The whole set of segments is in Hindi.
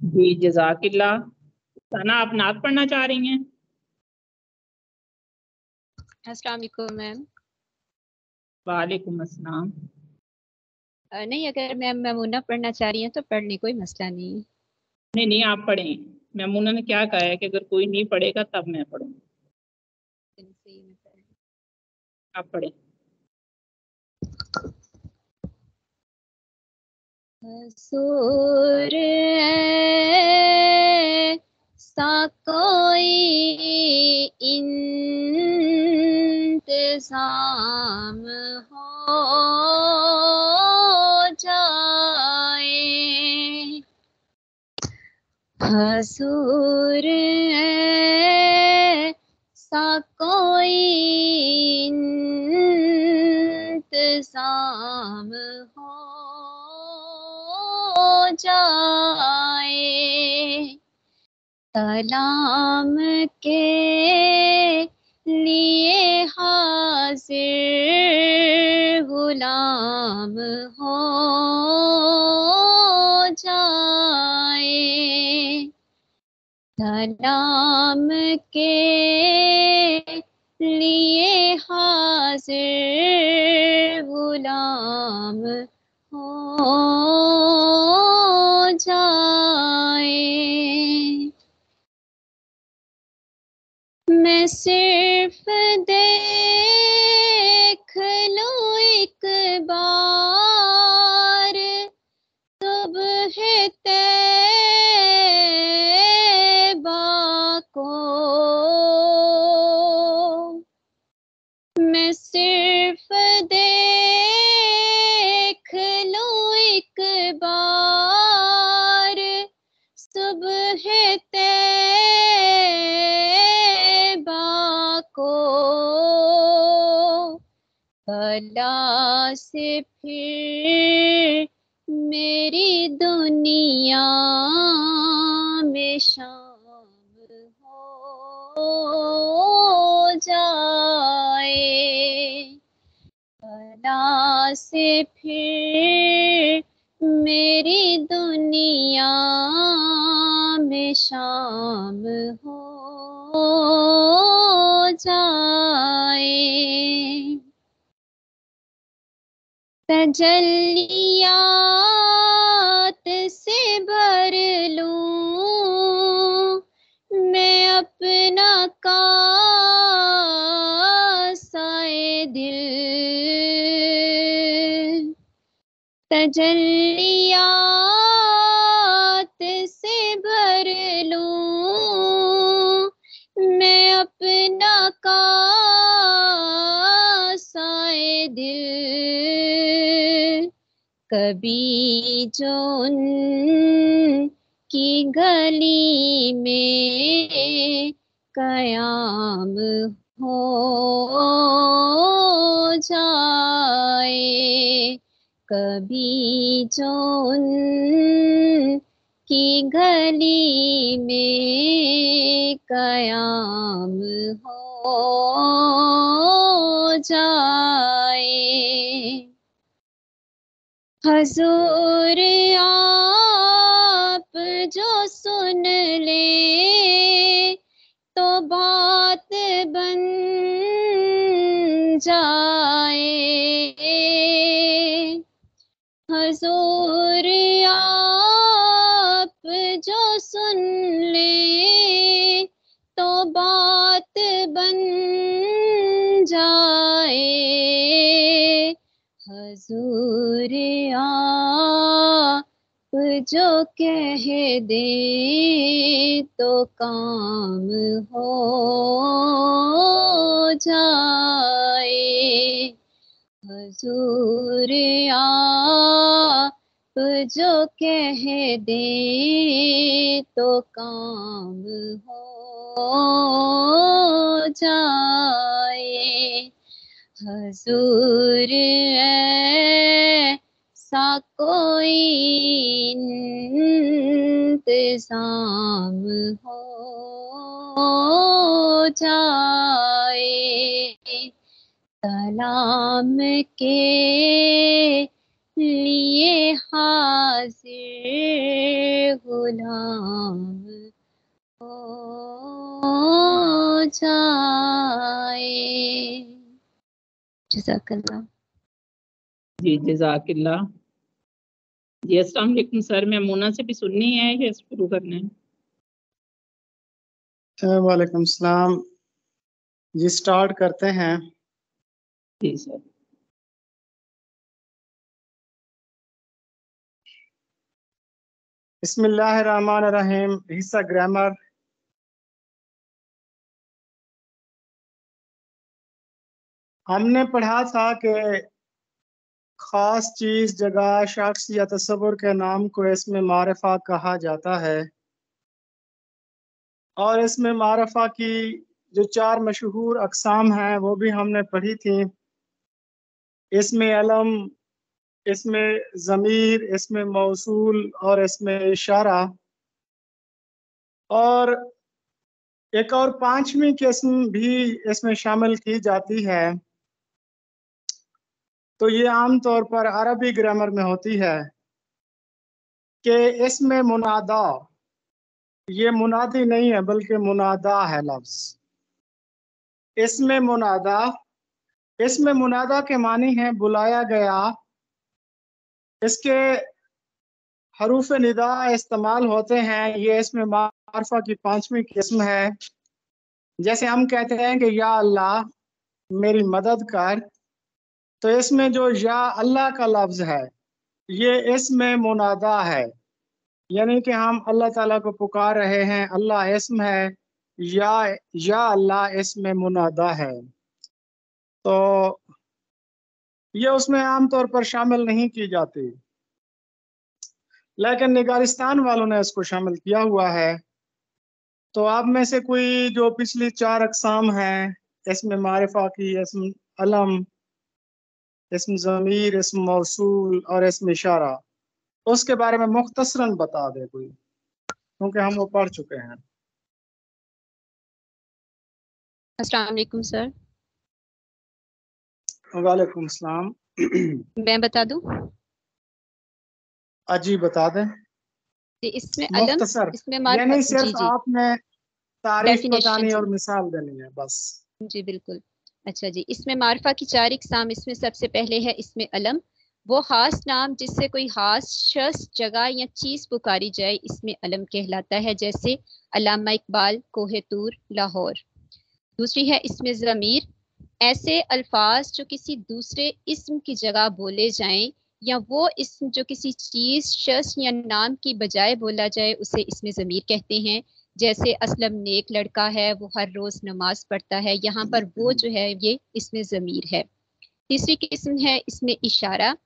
जी जज़ाकिल्लाह। सना आप नात पढ़ना चाह रही हैं? अस्सलाम वालेकुम मैम। वालेकुम अस्सलाम। नहीं, अगर मैम मैमूना पढ़ना चाह रही हैं तो पढ़ने कोई मसला नहीं। नहीं आप पढ़ें। मैमूना ने क्या कहा है कि अगर कोई नहीं पढ़ेगा तब मैं पढ़ूंगी। आप पढ़ें। सूर सा कोई इंतज़ाम हो जाए, हसूर सा कोई इंतज़ाम हो जाए, सलाम के लिए हाजिर गुलाम हो जाए, सलाम के लिए हाजिर गुलाम हो जाए। मैं सिर्फ देख लूं एक बार सुबह तैबा को, मैं सिर्फ देख लूं एक बार सुबह तैबा को, भला से फिर मेरी दुनिया में शाम हो जाए, भला से फिर मेरी दुनिया में शाम हो जाए। तजल्लियात से भर लूं मैं अपना कासाए दिल, तजल्लियात से भर लूं मैं अपना कासाए दिल, कभी जो की गली में कयाम हो जाए, कभी जो उनकी गली में कयाम हो जाए। हजूर आप जो सुन ले तो बात बन जाए। हजूर आप जो सुन ले तो बात बन जाए। हजूर आप जो कह दे तो काम हो जाए। हजूर आप जो कह दे तो काम हो जाए। हजूर ऐसा कोई इंतजाम हो जाए। सलाम के लिए हाजिर गुलाम हो जाए। जज़ाकल्लाह। जी जज़ाकिल्लाह। जी अस्सलाम वालेकुम सर, मैमूना से भी सुननी है या शुरू करना है? वालेकुम सलाम। जी स्टार्ट करते हैं। जी सर। बिस्मिल्लाहिर्रहमानिर्रहीम। हिस्सा ग्रामर। हमने पढ़ा था कि खास चीज, जगह, शख्स या तस्वुर के नाम को इसमें मारिफा कहा जाता है। और इसमें मारिफा की जो 4 मशहूर अक़साम हैं वो भी हमने पढ़ी थी। इसमें अलम, इसमें ज़मीर, इसमें मौसूल और इसमें इशारा। और एक और 5वीं किस्म भी इसमें शामिल की जाती है। तो ये आम तौर पर अरबी ग्रामर में होती है कि इसमें मुनादा, ये मुनादी नहीं है बल्कि मुनादा है लफ्ज। इसमें मुनादा, इसमें मुनादा के मानी है बुलाया गया। इसके हरूफ निदा इस्तेमाल होते हैं। ये इसमें मारिफा की 5वीं किस्म है। जैसे हम कहते हैं कि या अल्लाह मेरी मदद कर, तो इसमें जो या अल्लाह का लफ्ज है ये इसमें मुनादा है, यानी कि हम अल्लाह ताला को पुकार रहे हैं। अल्लाह इसम है, या अल्लाह इसमें मुनादा है। तो ये उसमें आमतौर पर शामिल नहीं की जाती, लेकिन निगारिस्तान वालों ने इसको शामिल किया हुआ है। तो आप में से कोई जो पिछली 4 अक़साम हैं इसमें मारिफा की, इसम अलम, इसम ज़मीर, इसम मौसूल और इसम इशारा, उसके बारे में मुख्तसरन बता दे कोई, क्योंकि हम वो पढ़ चुके हैं। अस्सलाम वालेकुम सर। वालेकुम सलाम। मैं बता दूं? अजी बता दें। जी, इसमें अलम, मुख्तसर, इसमें ये नहीं जी सिर्फ जी आपने तारीफ डेफिनेशन बतानी जी और मिसाल देनी है बस। जी बिल्कुल। अच्छा जी, इसमें मारिफा की 4 इकसाम। इसमें सबसे पहले है इसमें अलम, वो खास नाम जिससे कोई खास शख्स, जगह या चीज पुकारी जाए, इसमें अलम कहलाता है। जैसे अल्लामा इकबाल, कोहे तूर, लाहौर। दूसरी है इसमें ज़मीर, ऐसे अल्फाज जो किसी दूसरे इस्म की जगह बोले जाएं या वो इस्म जो किसी चीज, शख्स या नाम की बजाय बोला जाए उसे इसमें ज़मीर कहते हैं। जैसे असलम नेक लड़का है, वो हर रोज नमाज पढ़ता है, यहाँ पर वो जो है ये इसमें ज़मीर है। तीसरी किस्म है इसमें इशारा,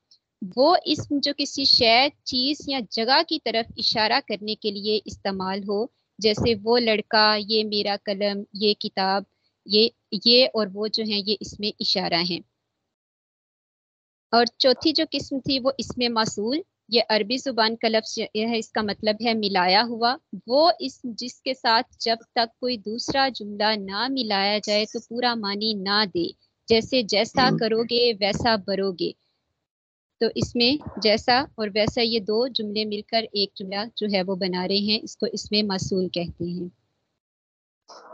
वो इस्म जो किसी शय, चीज या जगह की तरफ इशारा करने के लिए इस्तेमाल हो। जैसे वो लड़का, ये मेरा कलम, ये किताब, ये और वो जो है ये इसमें इशारा हैं। और चौथी जो किस्म थी वो इसमें मासूल, ये अरबी जुबान का लफ्ज है, इसका मतलब है मिलाया हुआ। वो इस जिसके साथ जब तक कोई दूसरा जुमला ना मिलाया जाए तो पूरा मानी ना दे, जैसे जैसा करोगे वैसा भरोगे। तो इसमें जैसा और वैसा ये दो जुमले मिलकर एक जुमला जो है वो बना रहे हैं, इसको इसमें मासूल कहते हैं।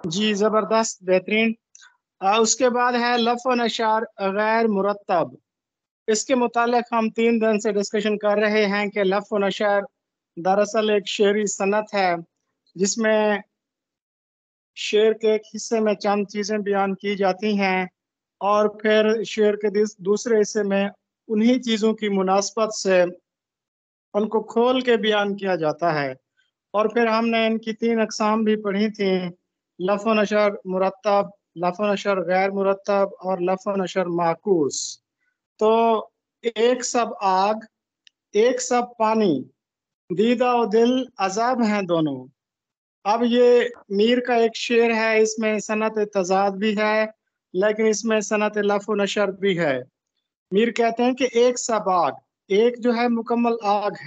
जी जबरदस्त, बेहतरीन। उसके बाद है लफ़ व नशार गैर मुरत्तब। इसके मुतालिक हम 3 दिन से डिस्कशन कर रहे हैं कि लफ़ व नशार दरअसल एक शेरी सनत है जिसमें शेर के एक हिस्से में चंद चीज़ें बयान की जाती हैं और फिर शेर के दूसरे हिस्से में उन्हीं चीज़ों की मुनासबत से उनको खोल के बयान किया जाता है। और फिर हमने इनकी 3 अक़साम भी पढ़ी थी, लफ़ व नशर मुरत्तब, लफ़ व नशर गैर मुरत्तब और लफ़ व नशर माकूस। तो एक सब आग, एक सब पानी, दीदा और दिल अजाब हैं दोनों। अब ये मीर का एक शेर है, इसमें सनत तजाद भी है लेकिन इसमें सनत लफ़ व नशर भी है। मीर कहते हैं कि एक सब आग, एक जो है मुकम्मल आग है